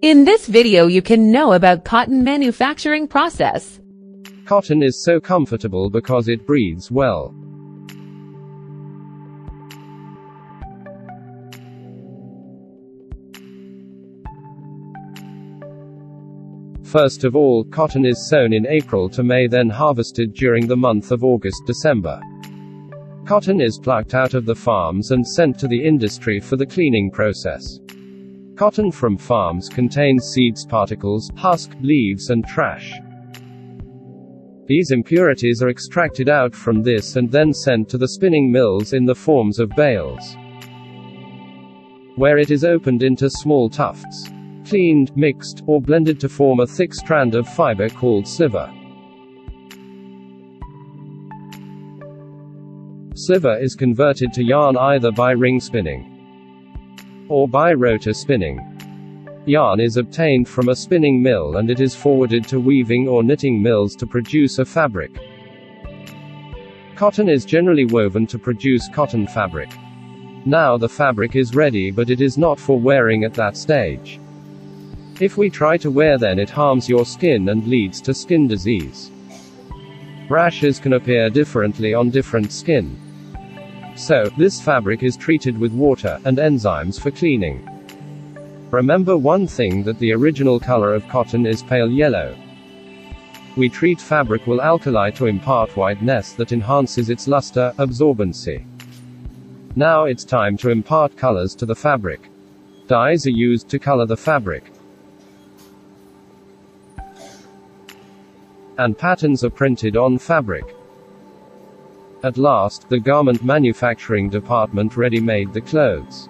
In this video you can know about cotton manufacturing process. Cotton is so comfortable because it breathes well. First of all, cotton is sown in April to May, then harvested during the month of August-December. Cotton is plucked out of the farms and sent to the industry for the cleaning process. Cotton from farms contains seeds, particles, husk, leaves and trash. These impurities are extracted out from this and then sent to the spinning mills in the forms of bales, where it is opened into small tufts, cleaned, mixed, or blended to form a thick strand of fiber called sliver. Sliver is converted to yarn either by ring spinning or by rotor spinning. Yarn is obtained from a spinning mill and it is forwarded to weaving or knitting mills to produce a fabric. Cotton is generally woven to produce cotton fabric. Now the fabric is ready, but it is not for wearing at that stage. If we try to wear, then it harms your skin and leads to skin disease. Rashes can appear differently on different skin. So, this fabric is treated with water and enzymes for cleaning. Remember one thing, that the original color of cotton is pale yellow. We treat fabric with alkali to impart whiteness that enhances its luster, absorbency. Now it's time to impart colors to the fabric. Dyes are used to color the fabric, and patterns are printed on fabric. At last, the garment manufacturing department ready-made the clothes.